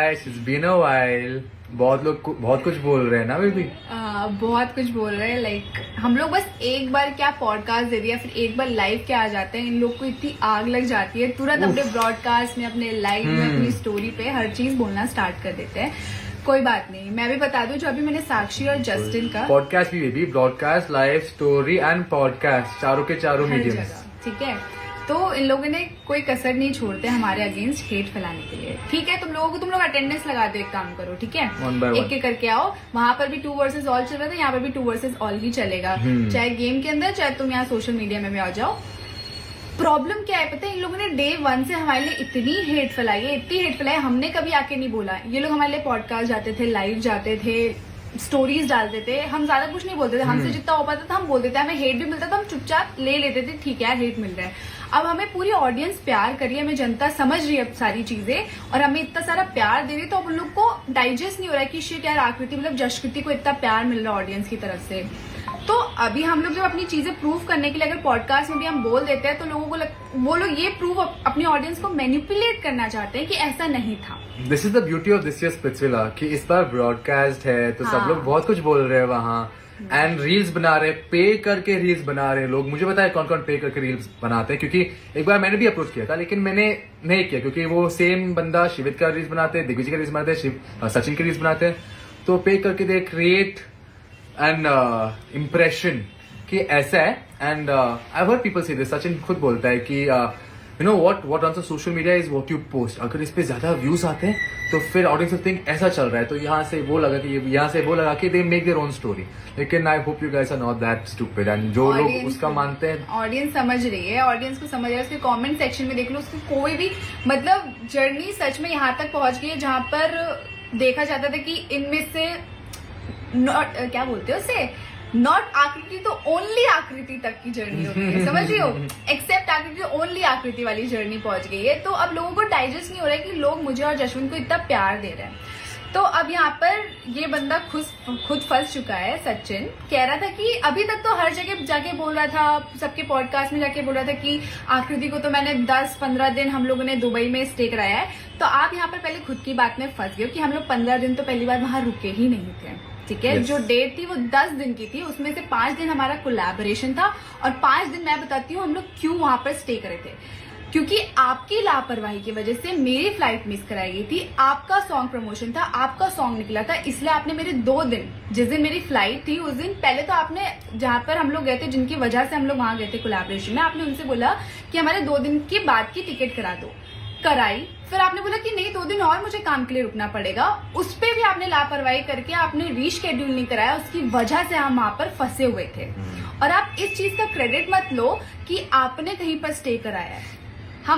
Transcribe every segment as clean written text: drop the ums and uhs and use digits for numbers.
Guys, it's been a while. बहुत लोग बहुत कुछ बोल रहे हैं ना बेबी। बहुत कुछ बोल रहे हैं। लाइक हम लोग बस एक बार क्या पॉडकास्ट दे दिया, फिर एक बार लाइव क्या आ जाते हैं, इन लोग को इतनी आग लग जाती है, तुरंत अपने ब्रॉडकास्ट में, अपने लाइव में, अपनी स्टोरी पे हर चीज बोलना स्टार्ट कर देते हैं। कोई बात नहीं, मैं भी बता दूं, जो अभी मैंने साक्षी और जस्टिन का पॉडकास्ट भी baby, broadcast, live, story and podcast, चारों के चारों हर मीडियम। जगह, ठीक है। तो इन लोगों ने कोई कसर नहीं छोड़ते हमारे अगेंस्ट हेट फैलाने के लिए। ठीक है, तुम लोग अटेंडेंस लगा दो, एक काम करो, ठीक है, एक एक करके आओ। वहां पर भी 2 वर्सेस ऑल चल रहा था, यहाँ पर भी 2 वर्सेस ऑल ही चलेगा, चाहे गेम के अंदर, चाहे तुम यहाँ सोशल मीडिया में भी आ जाओ। प्रॉब्लम क्या है पता है, इन लोगों ने डे 1 से हमारे लिए इतनी हेट फैलाई है, इतनी हेट फैलाई, हमने कभी आके नहीं बोला। ये लोग हमारे लिए पॉडकास्ट जाते थे, लाइव जाते थे, स्टोरीज डालते थे, हम ज्यादा कुछ नहीं बोलते थे, हमसे जितना हो पाता था हम बोलते थे। हमें हेट भी मिलता था, हम चुपचाप ले लेते थे, ठीक है हेट मिल रहा है। अब हमें पूरी ऑडियंस प्यार कर रही है, हमें जनता समझ रही है सारी चीजें, और हमें इतना सारा प्यार दे रही है, तो अब उन लोग को डाइजेस्ट नहीं हो रहा है कि शिट यार, आकृति मतलब जशकृति को इतना प्यार मिल रहा है ऑडियंस की तरफ से। तो अभी हम लोग जब अपनी चीजें प्रूव करने के लिए अगर पॉडकास्ट में भी हम बोल देते हैं, तो लोगों को वो लोग ये प्रूव अपनी ऑडियंस को मैनिपुलेट करना चाहते हैं कि ऐसा नहीं था। This is the beauty of this year Splitsvilla कि इस बार ब्रॉडकास्ट है, तो सब लोग बहुत कुछ बोल रहे हैं वहाँ, एंड रील्स बना रहे, पे करके रील्स बना रहे लोग। मुझे पता है कौन कौन पे करके रील्स बनाते हैं, क्योंकि एक बार मैंने भी अप्रोच किया था, लेकिन मैंने नहीं किया, क्योंकि वो सेम बंदा शिवित का रील्स बनाते हैं, दिग्विजय का रील्स बनाते हैं, सचिन के रील्स बनाते हैं, तो पे करके दे क्रिएट एन इम्प्रेशन कि ऐसा है। एंड आई हर्ड पीपल से दिस, सचिन खुद बोलता है कि you know what on social media is what you post. अगर इस पे ज्यादा व्यूज आते हैं तो फिर ऑडियंस थिंक ऐसा चल रहा है, तो यहाँ से वो लगा कि यहाँ से वो लगा कि they make their own story. लेकिन I hope you guys are not that stupid, and जो लोग उसका मानते हैं, ऑडियंस समझ रही है, ऑडियंस को समझ रहा है। उसके कमेंट सेक्शन में देख लो, उसकी कोई भी मतलब जर्नी सच में यहाँ तक पहुंच गई है जहां पर देखा जाता था कि इनमें से नॉट क्या बोलते हो उसे, नॉट आकृति तो ओनली आकृति तक की जर्नी होती है, समझ रही हो, एक्सेप्ट आकृति ओनली आकृति वाली जर्नी पहुंच गई है। तो अब लोगों को डाइजेस्ट नहीं हो रहा है कि लोग मुझे और जशवंत को इतना प्यार दे रहे हैं। तो अब यहाँ पर ये बंदा खुद फंस चुका है। सचिन कह रहा था कि अभी तक तो हर जगह जाके बोल रहा था, सबके पॉडकास्ट में जाके बोल रहा था कि आकृति को तो मैंने 10-15 दिन हम लोगों ने दुबई में स्टे कराया है। तो आप यहाँ पर पहले खुद की बात में फंस गए कि हम लोग 15 दिन तो पहली बार वहां रुके ही नहीं थे, ठीक है। जो डेट थी वो 10 दिन की थी, उसमें से 5 दिन हमारा कोलैबोरेशन था, और 5 दिन मैं बताती हूँ हम लोग क्यों वहां पर स्टे करे थे। क्योंकि आपकी लापरवाही की वजह से मेरी फ्लाइट मिस कराई गई थी, आपका सॉन्ग प्रमोशन था, आपका सॉन्ग निकला था, इसलिए आपने मेरे 2 दिन, जिस दिन मेरी फ्लाइट थी उस दिन पहले तो आपने, जहां पर हम लोग गए थे, जिनकी वजह से हम लोग वहां गए थे कोलैबोरेशन में, आपने उनसे बोला कि हमारे 2 दिन के बाद की टिकट करा दो, कराई। फिर आपने बोला कि नहीं 2 दिन और मुझे काम के लिए रुकना पड़ेगा, उस पे भी आपने लापरवाही करके आपने रीशेड्यूल नहीं कराया, उसकी वजह से हम वहां पर फंसे हुए थे। और आप इस चीज का क्रेडिट मत लो कि आपने कहीं पर स्टे कराया है।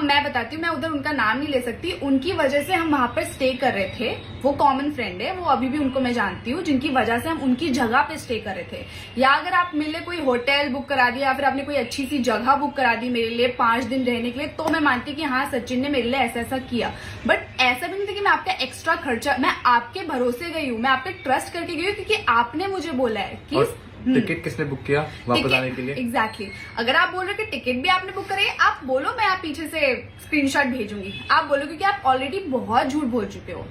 मैं बताती हूँ, मैं उधर उनका नाम नहीं ले सकती, उनकी वजह से हम वहां पर स्टे कर रहे थे। वो कॉमन फ्रेंड है, वो अभी भी उनको मैं जानती हूँ, जिनकी वजह से हम उनकी जगह पे स्टे कर रहे थे। या अगर आप मेरे लिए कोई होटल बुक करा दिया, या फिर आपने कोई अच्छी सी जगह बुक करा दी मेरे लिए 5 दिन रहने के लिए, तो मैं मानती कि हाँ सचिन ने मेरे लिए ऐसा ऐसा किया। बट ऐसा भी नहीं था कि मैं आपका एक्स्ट्रा खर्चा, मैं आपके भरोसे गई हूँ, मैं आप पे ट्रस्ट करके गई हूँ, क्योंकि आपने मुझे बोला है कि टिकट किसने बुक किया वापस आने के लिए। एग्जैक्टली अगर आप बोल रहे हो कि टिकट भी आपने बुक करी, आप बोलो, मैं आप पीछे से स्क्रीनशॉट भेजूंगी, आप बोलो, क्योंकि आप ऑलरेडी बहुत झूठ बोल चुके हो,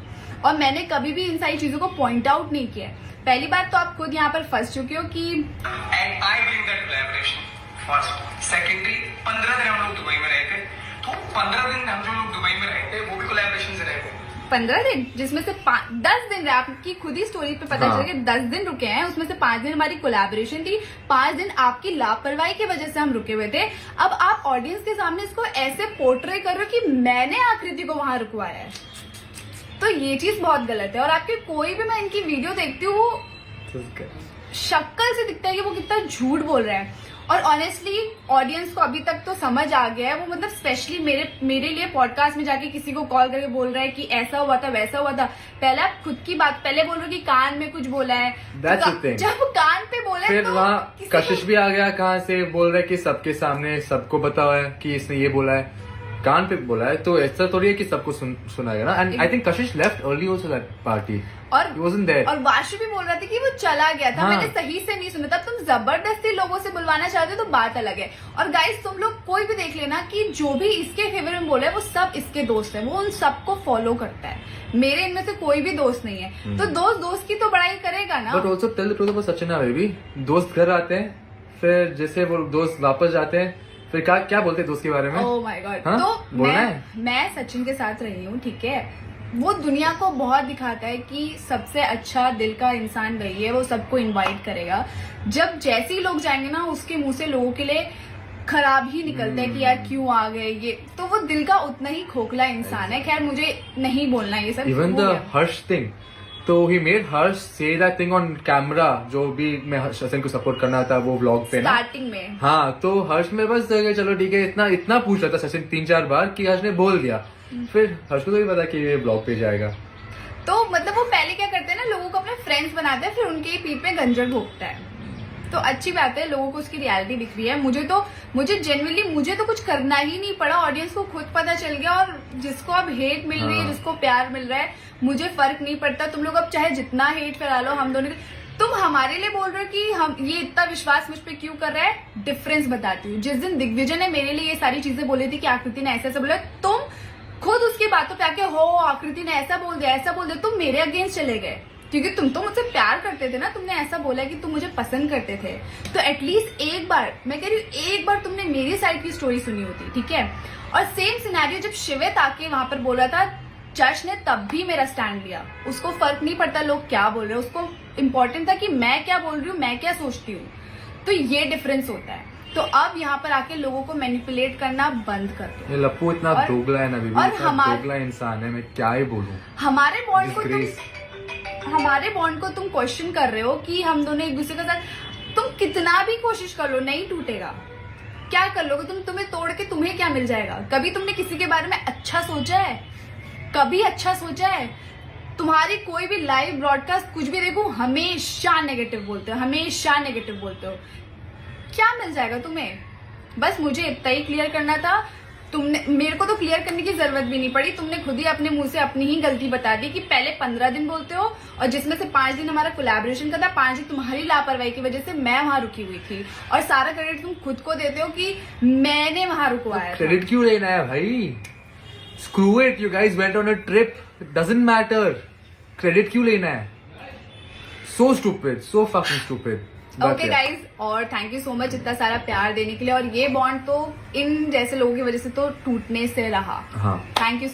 और मैंने कभी भी इन सारी चीजों को पॉइंट आउट नहीं किया। पहली बात तो आप खुद यहाँ पर फंस चुके हो कि and I bring that collaboration first. Secondly 15 दिन हम लोग दुबई में रहे थे, तो 15 दिन हम जो लोग दुबई में रहे थे वो भी कोलैबोरेशन से रहे थे। 15 दिन, जिसमें से 10 दिन आपकी खुद ही स्टोरी पे पता चला कि 10 दिन रुके हैं, उसमें से 5 दिन हमारी कोलैबोरेशन थी, 5 दिन आपकी लापरवाही की वजह से हम रुके हुए थे। अब आप ऑडियंस के सामने इसको ऐसे पोर्ट्रे कर रहे हो कि मैंने आकृति को वहां रुकवाया है, तो ये चीज बहुत गलत है। और आपके कोई भी, मैं इनकी वीडियो देखती हूँ, शक्ल से दिखता है कि वो कितना झूठ बोल रहा है। और ऑनेस्टली ऑडियंस को अभी तक तो समझ आ गया है, वो मतलब स्पेशली मेरे लिए पॉडकास्ट में जाके किसी को कॉल करके बोल रहा है कि ऐसा हुआ था वैसा हुआ था। पहले आप खुद की बात पहले बोल रहे हो कि कान में कुछ बोला है, जब कान पे बोला फिर तो वहाँ कशिश भी आ गया, कहाँ से बोल रहा है कि सबके सामने सबको पता है कि इसने ये बोला है। कान पे बोला है तो ऐसा थोड़ी है कि सबको सुनाएगा ना. And I think Kashish left early also that party. और He wasn't there. और वाशु भी बोल रहा था कि वो चला गया था. हाँ. मैंने सही से नहीं सुना. तब तुम जबरदस्ती लोगों से बुलवाना चाहते हो तो बात अलग है. और गाइस तुम लोग कोई भी देख लेना कि जो भी इसके फेवर में बोला है वो सब इसके दोस्त है. वो उन सबको फॉलो करता है. मेरे इनमें से कोई भी दोस्त नहीं है. तो दोस्त की तो बड़ाई करेगा ना. But also tell the truth about Sachin baby. दोस्त घर आते हैं, फिर जैसे वो दोस्त वापस जाते हैं, फिर क्या बोलते हैं दोस्त के बारे में. Oh my God. हाँ? तो बोलना है? मैं सचिन के साथ रही हूँ, ठीक है. वो दुनिया को बहुत दिखाता है कि सबसे अच्छा दिल का इंसान वही है. वो सबको इनवाइट करेगा. जब जैसे ही लोग जाएंगे ना उसके मुंह से लोगों के लिए खराब ही निकलता है कि यार क्यों आ गए ये. तो वो दिल का उतना ही खोखला इंसान है. खैर मुझे नहीं बोलना ये सब. इवन हो द गया. हर्ष थिंग, तो he made Harsh say that thing on camera. जो भी मैं सचिन को सपोर्ट करना था वो व्लॉग पे ना. स्टार्टिंग में हाँ, तो हर्ष में बस चलो ठीक है, इतना पूछ रहा था सचिन 3-4 बार कि हर्ष ने बोल दिया. फिर हर्ष को तो भी पता कि ये ब्लॉग पे जाएगा. तो मतलब वो पहले क्या करते हैं ना, लोगों को अपने फ्रेंड्स बनाते हैं, फिर उनके ही पीठ पे गंजड़ भोगता है. तो अच्छी बात है, लोगों को उसकी रियलिटी दिख रही है. मुझे जेन्युइनली मुझे तो कुछ करना ही नहीं पड़ा. ऑडियंस को खुद पता चल गया. और जिसको अब हेट मिल रही है, जिसको प्यार मिल रहा है, मुझे फर्क नहीं पड़ता. तुम लोग अब चाहे जितना हेट फैला लो, हम दोनों तुम हमारे लिए बोल रहे हो कि हम ये इतना विश्वास मुझ पे क्यों कर रहा है. डिफरेंस बताती हूँ. जिस दिन दिग्विजय ने मेरे लिए ये सारी चीजें बोली थी कि आकृति ने ऐसा बोला, तुम खुद उसकी बातों पे आके हो आकृति ने ऐसा बोल दिया, तुम मेरे अगेंस्ट चले गए. क्योंकि तुम तो मुझसे प्यार करते थे ना. तुमने ऐसा बोला कि तुम मुझे पसंद करते थे. तो एटलीस्ट एक बार, मैं कह रही हूँ, एक बार तुमने मेरी साइड की स्टोरी सुनी होती, ठीक है. और सेम सिनेरियो जब शिवित आके वहां पर बोला था, जज ने तब भी मेरा स्टैंड लिया. उसको फर्क नहीं पड़ता लोग क्या बोल रहे हैं. उसको इम्पोर्टेंट था कि मैं क्या बोल रही हूँ, मैं क्या सोचती हूँ. तो ये डिफरेंस होता है. तो अब यहाँ पर आके लोगों को मैनिपुलेट करना बंद कर दो. ये लप्पू इतना दोगला है ना बीबी. और इतना दोगला इंसान है, मैं क्या ही बोलूं. हमारे बॉन्ड को तुम क्वेश्चन कर रहे हो कि हम दोनों एक दूसरे के साथ. तुम कितना भी कोशिश कर लो नहीं टूटेगा. क्या कर लोगे तुम्हें तोड़ के तुम्हें क्या मिल जाएगा. कभी तुमने किसी के बारे में अच्छा सोचा है? कभी अच्छा सोचा है? तुम्हारी कोई भी लाइव ब्रॉडकास्ट कुछ भी देखो, हमेशा नेगेटिव बोलते हो. क्या मिल जाएगा तुम्हें. बस मुझे इतना ही क्लियर करना था. तुमने मेरे को तो क्लियर करने की जरूरत भी नहीं पड़ी. तुमने खुद ही अपने मुंह से अपनी ही गलती बता दी कि पहले 15 दिन बोलते हो, और जिसमें से 5 दिन हमारा कोलैबोरेशन का था. 5 दिन तुम्हारी लापरवाही की वजह से मैं वहां रुकी हुई थी. और सारा क्रेडिट तुम खुद को देते हो कि मैंने वहां रुकवाया. क्रेडिट क्यों लेना है भाई. Screw it, you guys went on a trip. It doesn't matter. Credit क्यों लेना है. So stupid, so fucking stupid. Okay guys, और थैंक यू सो मच इतना सारा प्यार देने के लिए. और ये बॉन्ड तो इन जैसे लोगों की वजह से तो टूटने से रहा. हाँ, थैंक यू.